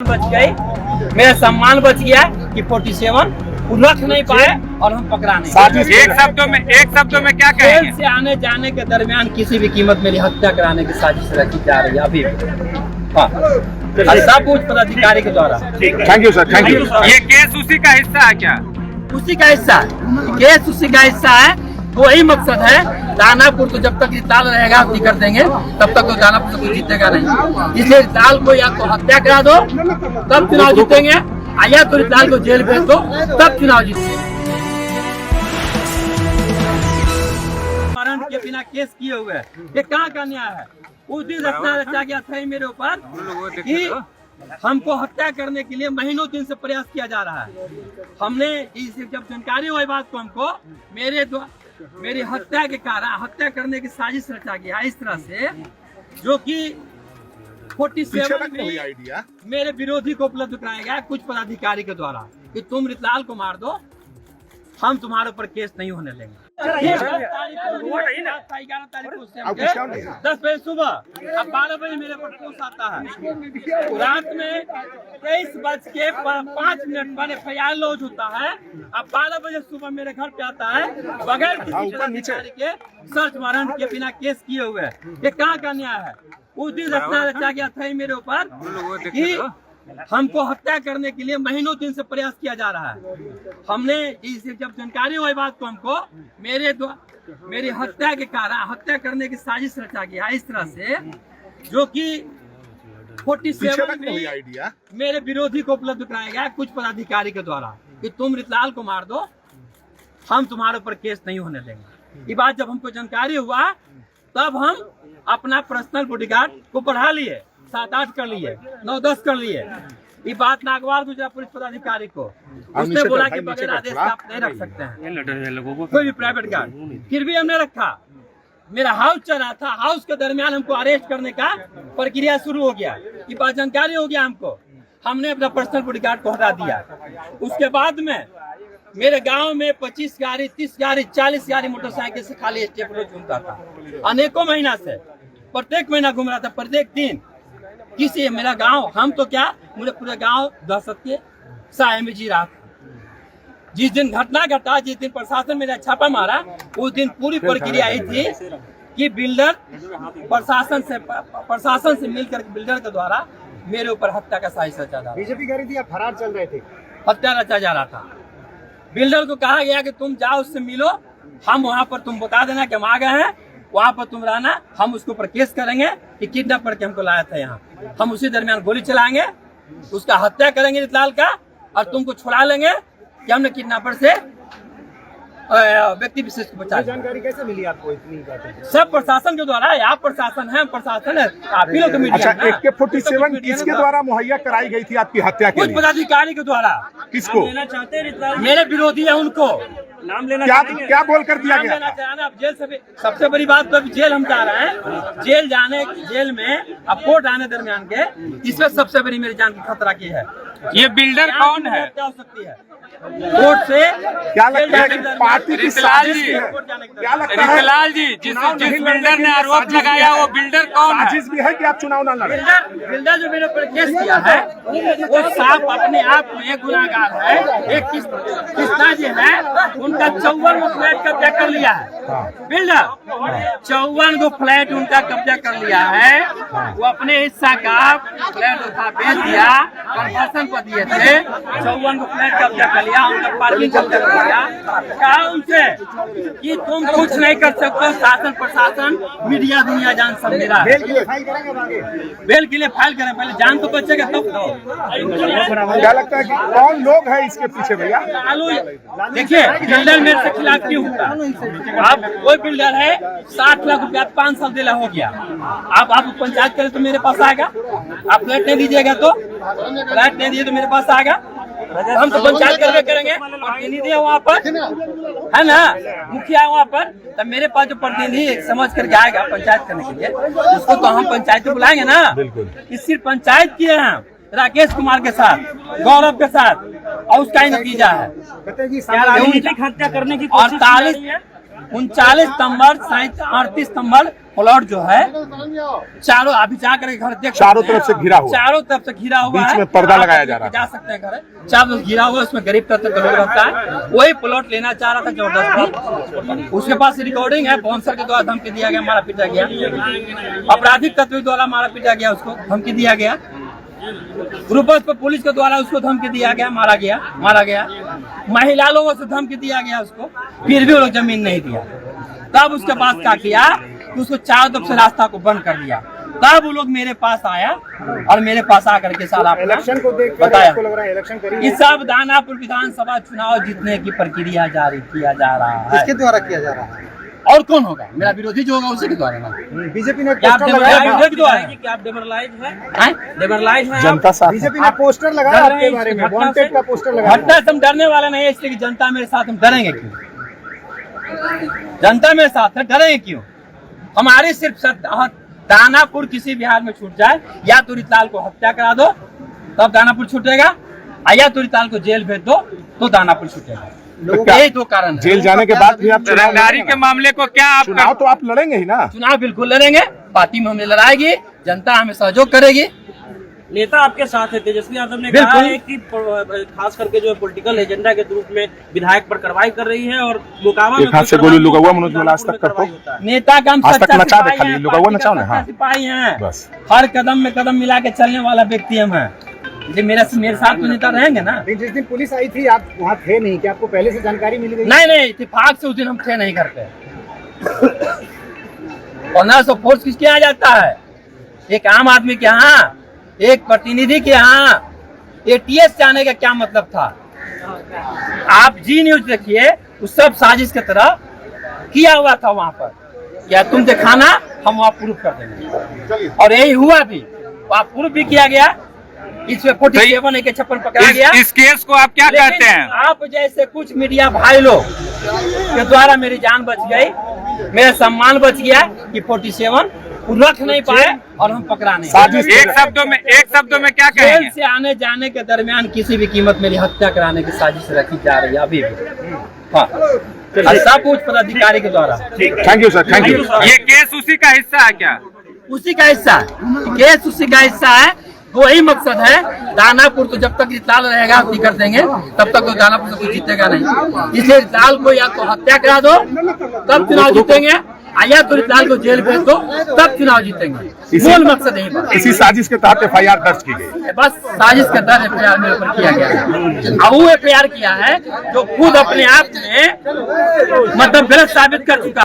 बच गई, मेरा सम्मान बच गया कि 47 रख नहीं पाए और हम पकड़ा नहीं। एक शब्दों में क्या कहेंगे? जेल से आने जाने के दरमियान किसी भी कीमत मेरी हत्या कराने की साजिश रखी जा रही है अभी। हाँ, सब कुछ पदाधिकारी के द्वारा। Thank you sir, thank you. ये केस उसी का हिस्सा है क्या? उसी का हिस्सा केस उसी का हिस्सा है। वही मकसद है, दानापुर तो जब तक रिताल रहेगा हम कर देंगे, तब तक तो दानापुर तो कोई जीतेगा नहीं। इसलिए रिताल को या तो हत्या करा दो तब चुनाव जीतेंगे, या तो रिताल को जेल भेज दो तब चुनाव जीतेंगे। वारंट के बिना केस किए हुए ये कहाँ का न्याय है? उस दिन रचा गया था मेरे ऊपर कि हमको हत्या करने के लिए महीनों दिन से प्रयास किया जा रहा है। हमने जब जानकारी हुई बात को, हमको मेरी हत्या के कारण हत्या करने की साजिश रचा गया इस तरह से, जो कि 47 में मेरे विरोधी को उपलब्ध कराया गया कुछ पदाधिकारी के द्वारा कि तुम रितलाल को मार दो, हम तुम्हारे ऊपर केस नहीं होने देंगे। 11 तारीख को 10 बजे सुबह, अब 12 बजे मेरे पर पोस्ट आता है। रात में 23:05 पर FIR लॉन्च होता है। अब 12 बजे सुबह मेरे घर पे आता है बगैर किसी पदाधिकारी के सर्च वारंट के बिना केस किए हुए। ये कहाँ का न्याय है? उस दिन रचा गया था मेरे ऊपर कि हमको हत्या करने के लिए महीनों दिन से प्रयास किया जा रहा है। हमने जब जानकारी हुई बात को, हमको मेरी हत्या के कारण हत्या करने की साजिश रचा गया इस तरह से, जो कि 47 में मेरे विरोधी को उपलब्ध कराया गया कुछ पदाधिकारी के द्वारा कि तुम रितलाल को मार दो, हम तुम्हारे ऊपर केस नहीं होने देंगे। ये बात जब हमको जानकारी हुआ तब हम अपना पर्सनल बॉडीगार्ड को बढ़ा लिए, 7-8 कर लिए, 9-10 कर लिए। ये बात नागवार गुजरात पुलिस पदाधिकारी को, उसने बोला कि बगैर आदेश का आप नहीं रख सकते हैं कोई भी प्राइवेट गार्ड। फिर भी हमने रखा। मेरा हाउस चल रहा था, हाउस के दरमियान हमको अरेस्ट करने का प्रक्रिया शुरू हो गया। ये बात जानकारी हो गया हमको, हमने अपना पर्सनल बॉडीगार्ड को हटा दिया। उसके बाद में मेरे गांव में 25 गाड़ी, 30 गाड़ी, 40 गाड़ी मोटरसाइकिल से खाली स्टेप रोड घूमता था। अनेकों महीना से प्रत्येक महीना घूम रहा था, प्रत्येक दिन किसी मेरा गांव, हम तो क्या मुझे पूरे गांव दहशत के साए में जी रहा था। जिस दिन घटना घटा, जिस दिन प्रशासन मेरा छापा मारा, उस दिन पूरी प्रक्रिया आई थी कि बिल्डर प्रशासन से मिलकर बिल्डर के द्वारा मेरे ऊपर हत्या का साजिश रचा जा रहा। बीजेपी कह रही थी आप फरार चल रहे थे, हत्या रचा जा रहा था। बिल्डर को कहा गया कि तुम जाओ उससे मिलो, हम वहाँ पर तुम बता देना कि हम आ गए हैं, वहाँ पर तुम रहना, हम उसके ऊपर केस करेंगे कि किडनैप करके हमको लाया था यहाँ। हम उसी दरमियान गोली चलाएंगे, उसका हत्या करेंगे रितलाल का, और तुमको छुड़ा लेंगे कि हमने किडनैपर से व्यक्ति विशेष को बचा। जानकारी कैसे मिली आपको इतनी? सब प्रशासन के द्वारा। आप प्रशासन है, प्रशासन है, आप ही लोग तो मीडिया। अच्छा, AK-47 किसके द्वारा मुहैया कराई गई थी आपकी हत्या के लिए? कुछ पदाधिकारी के द्वारा। किसको? मेरे विरोधी है, उनको नाम लेना क्या बोल कर दिया गया? लेना चाहे अब जेल से सबसे बड़ी बात तो अभी जेल हम जा रहे हैं। जेल में अब कोर्ट आने दरमियान के इसमें सबसे बड़ी मेरी जान की खतरा की है। ये बिल्डर कौन है? क्या हो सकती है कोर्ट से? क्या लगता है कि पार्टी की साजिश है? क्या लगता है रितलाल जी, जिस बिल्डर ने आरोप लगाया वो बिल्डर कौन है? साजिश भी है कि आप चुनाव न लड़ें? बिल्डर जो मेरे ऊपर केस किया है वो साफ अपने आप में एक गुनाहगार है। एक किस्ता जी है, उनका 54 गो फ्लैट कब्जा कर लिया है। बिल्डर 54 गो फ्लैट उनका कब्जा कर लिया है। वो अपने हिस्सा का फ्लैट उठा बेच दिया, प्रशासन को दिए थे। 54 गो फ्लैट कब्जा कर लिया, उनका पार्किंग कब्जा कर लिया। कहा उनसे कि तुम कुछ नहीं कर सकते, शासन प्रशासन मीडिया दुनिया जान सब मेरा। बेल के लिए फाइल करेंगे आगे? बेल के लिए फाइल करें, पहले जान तो बचेगा तब तो। क्या लगता है कि कौन लोग है इसके पीछे भैया? देखिए, बिल्डर मेरे से खिलाफ क्यों होता? अब कोई बिल्डर है 60 लाख रुपया 5 साल दिला हो गया, अब आप पंचायत करें तो मेरे पास आएगा। आप फ्लैट नहीं दीजिएगा तो, फ्लैट नहीं दिए तो मेरे पास आएगा। हम तो पंचायत करके करेंगे, प्रतिनिधि है वहाँ पर, है ना, मुखिया है वहाँ पर, तब मेरे पास जो प्रतिनिधि समझ करके आएगा पंचायत करने के लिए, उसको तो हम पंचायत बुलाएंगे ना। इस सिर्फ पंचायत किए हैं राकेश कुमार के साथ, गौरव के साथ, और उसका ही नतीजा है। हत्या करने की 39 सितंबर 38 सितंबर प्लॉट जो है चारों अभी जाकर घर देख चारों सकते हैं। तरफ से घिरा हुआ। चारों तरफ से घिरा हुआ बीच है। में पर्दा आप लगाया जा रहा है। जा सकते हैं घर चारों तरफ घिरा हुआ है, उसमें गरीब तत्व का लोग रहता है। वही प्लॉट लेना चाह रहा था जबरदस्ती। उसके पास रिकॉर्डिंग है, बाउंसर के द्वारा धमकी दिया गया, मारा पीटा गया। आपराधिक तत्व के द्वारा मारा पीटा गया, उसको धमकी दिया गया। ग्रुप पुलिस के द्वारा उसको धमकी दिया गया, मारा गया। महिला लोगों से धमकी दिया गया उसको, फिर भी वो लोग जमीन नहीं दिया। तब उसके पास क्या किया कि उसको चारों तरफ से रास्ता को बंद कर दिया। तब वो लोग मेरे पास आया और मेरे पास आकर के सारा इलेक्शन को देख बताया। लग रहा है इलेक्शन करीब इस सब दानापुर विधानसभा चुनाव जीतने की प्रक्रिया जारी किया जा रहा है। किसके द्वारा किया जा रहा है? और कौन होगा? मेरा विरोधी जो होगा उसी के द्वारा ना। बीजेपी ने क्या आप पोस्टर लगाया विरोधी के द्वारा क्या आप डेमोरलाइज है? हैं? डेमोरलाइज है? जनता साथ है। बीजेपी ने पोस्टर लगाया आपके बारे में, वांटेड का पोस्टर लगाया। घटना से हम डरने वाले नहीं है, इसलिए कि जनता मेरे साथ, हम डरेंगे क्यों? जनता मेरे साथ है, डरेंगे क्यों? हमारी सिर्फ दानापुर किसी बिहार में छूट जाए, या तो रितलाल को हत्या करा दो तब दानापुर छूटेगा, या तो रितलाल को जेल भेज दो तो दानापुर छूटेगा। यही दो कारण है। जेल जाने के बाद भी आप चुनाव रंगदारी के मामले को क्या आप चुनाव तो आप लड़ेंगे ही ना। चुनाव बिल्कुल लड़ेंगे, पार्टी में हमें लड़ाएगी, जनता हमें सहयोग करेगी। नेता आपके साथ है। तेजस्वी यादव ने बिल्कुल। कहा है कि खास करके जो पॉलिटिकल एजेंडा के रूप में विधायक पर कार्रवाई कर रही है और मोकामा एक हाथ से गोली लुगा हुआ मनोज वाला आज तक कर तो नेता का हम आज तक सच्चा नचा दे सिपाही खाली, हैं, लुगा हुआ पार्टी का नचाओ ना, सच्चा हाँ। सिपाही हैं। बस। हर कदम में कदम मिला के चलने वाला व्यक्ति हम हैं। ये मेरे साथ तो नेता रहेंगे ना। जिस दिन पुलिस आई थी आप वहाँ थे नहीं, क्या आपको पहले से जानकारी मिल गई? नहीं, इत्तेफाक से उस दिन हम थे नहीं घर पे। 1500 फोर्स किसके यहाँ जाता है? एक आम आदमी के यहाँ, एक प्रतिनिधि के यहाँ एटीएस जाने का क्या मतलब था? आप जी न्यूज देखिए, उस सब साजिश की तरह किया हुआ था वहाँ पर। क्या तुम दिखाना, हम वहाँ प्रूफ कर देंगे, और यही हुआ भी। वहाँ प्रूफ भी किया गया। इसमें 47 AK-56 पकड़ा गया। इस केस को आप क्या लेकिन कहते हैं? आप जैसे कुछ मीडिया भाई लोग के द्वारा मेरी जान बच गई, मेरा सम्मान बच गया कि 47 रख नहीं पाए और हम पकड़ा नहीं। एक शब्दों में क्या जेल कहेंगे? से आने जाने के दरमियान किसी भी कीमत मेरी हत्या कराने की साजिश रखी जा रही है अभी भी। हाँ, सब कुछ पदाधिकारी के द्वारा। Thank you sir, thank you. ये केस उसी का हिस्सा है क्या? उसी का हिस्सा है, केस उसी का हिस्सा है। वही मकसद है। दानापुर तो जब तक रितलाल रहेगा हम कर देंगे, तब तक तो दानापुर से कोई जीतेगा नहीं। इसलिए रितलाल को या तो हत्या करा दो तब चुनाव जीतेंगे, या तो रितलाल को जेल भेज दो तब चुनाव जीतेंगे। मूल मकसद यही बात। इसी साजिश के तहत FIR दर्ज की गई। बस साजिश के तहत FIR मेरे ऊपर किया गया है। और वो FIR किया है जो खुद अपने आप में मतलब गलत साबित कर चुका